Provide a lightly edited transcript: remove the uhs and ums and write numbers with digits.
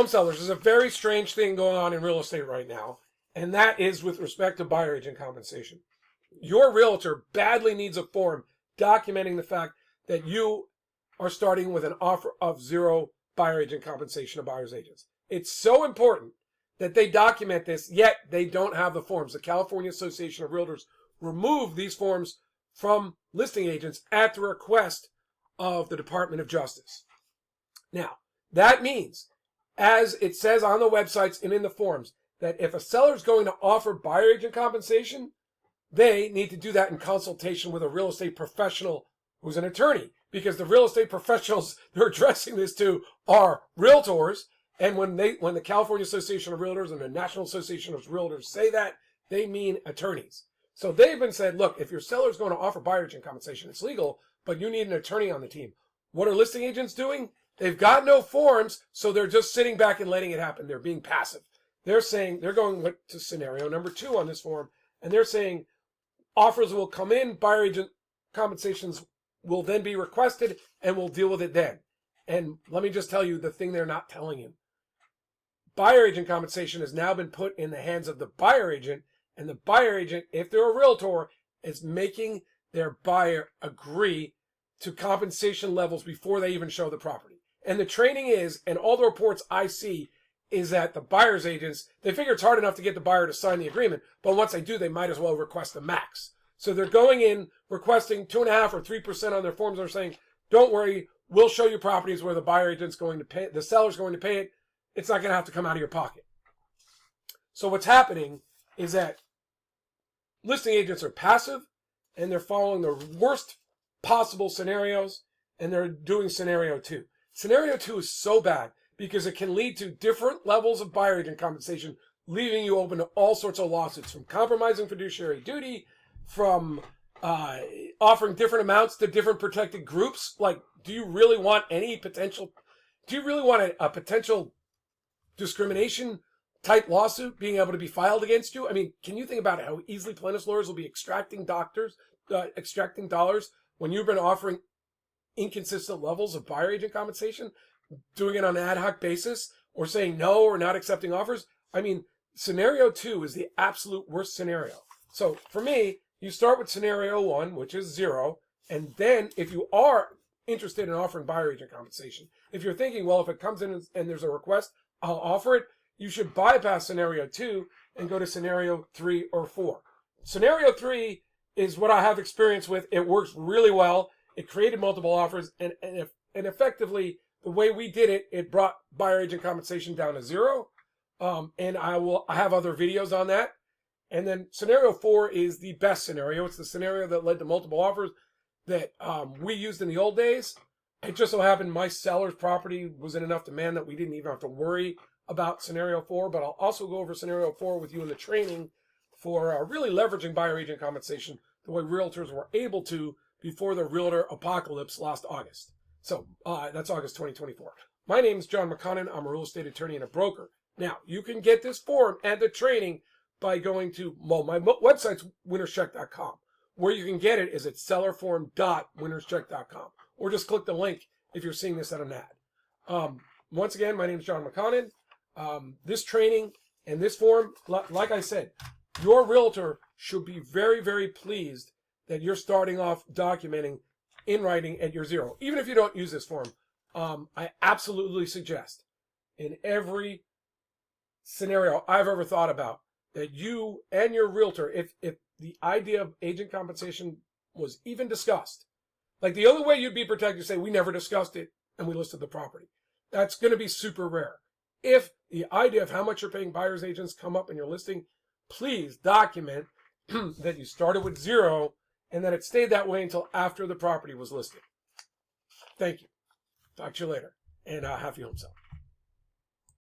Home sellers, there's a very strange thing going on in real estate right now, and that is with respect to buyer agent compensation. Your realtor badly needs a form documenting the fact that you are starting with an offer of zero buyer agent compensation to buyer's agents. It's so important that they document this, yet they don't have the forms. The California Association of Realtors removed these forms from listing agents at the request of the Department of Justice. Now, that means, as it says on the websites and in the forms, that if a seller is going to offer buyer agent compensation, they need to do that in consultation with a real estate professional who's an attorney, because the real estate professionals they're addressing this to are realtors. And when the California Association of Realtors and the National Association of Realtors say that, they mean attorneys. So they've been said, look, if your seller is going to offer buyer agent compensation, it's legal, but you need an attorney on the team. What are listing agents doing? They've got no forms, so they're just sitting back and letting it happen. They're being passive. They're saying, they're going to scenario number 2 on this form, and they're saying offers will come in, buyer agent compensations will then be requested, and we'll deal with it then. And let me just tell you the thing they're not telling you. Buyer agent compensation has now been put in the hands of the buyer agent, and the buyer agent, if they're a realtor, is making their buyer agree to compensation levels before they even show the property. And the training is, and all the reports I see, is that the buyer's agents, they figure it's hard enough to get the buyer to sign the agreement, but once they do, they might as well request the max. So they're going in requesting 2.5% or 3% on their forms. They're saying, don't worry, we'll show you properties where the buyer agent's going to pay, the seller's going to pay it. It's not going to have to come out of your pocket. So what's happening is that listing agents are passive, and they're following the worst possible scenarios, and they're doing scenario 2. Scenario 2 is so bad because it can lead to different levels of buyer agent compensation, leaving you open to all sorts of lawsuits, from compromising fiduciary duty, from offering different amounts to different protected groups. Like, do you really want a potential discrimination type lawsuit being able to be filed against you? I mean, can you think about how easily plaintiffs' lawyers will be extracting dollars when you've been offering inconsistent levels of buyer agent compensation, doing it on an ad hoc basis, or saying no or not accepting offers? I mean, scenario 2 is the absolute worst scenario. So for me, you start with scenario 1, which is 0, and then if you are interested in offering buyer agent compensation, if you're thinking, well, if it comes in and there's a request, I'll offer it, you should bypass scenario 2 and go to scenario 3 or 4. Scenario 3 is what I have experience with. It works really well. It created multiple offers, and effectively, the way we did it, it brought buyer agent compensation down to 0. And I have other videos on that. And then scenario 4 is the best scenario. It's the scenario that led to multiple offers that we used in the old days. It just so happened my seller's property was in enough demand that we didn't even have to worry about scenario 4. But I'll also go over scenario 4 with you in the training for really leveraging buyer agent compensation the way realtors were able to before the realtor apocalypse last August. So that's August 2024. My name is John McConnin. I'm a real estate attorney and a broker. Now, you can get this form and the training by going to, well, my website's winnerscheck.com. Where you can get it is at sellerform.winnerscheck.com. Or just click the link if you're seeing this at an ad. Once again, my name is John McConnin. This training and this form, like I said, your realtor should be very, very pleased that you're starting off documenting in writing at your 0. Even if you don't use this form, I absolutely suggest in every scenario I've ever thought about that you and your realtor, if the idea of agent compensation was even discussed, like the only way you'd be protected is say, we never discussed it and we listed the property. That's going to be super rare. If the idea of how much you're paying buyer's agents come up in your listing, please document that you started with 0 and that it stayed that way until after the property was listed. Thank you. Talk to you later. And happy home sale.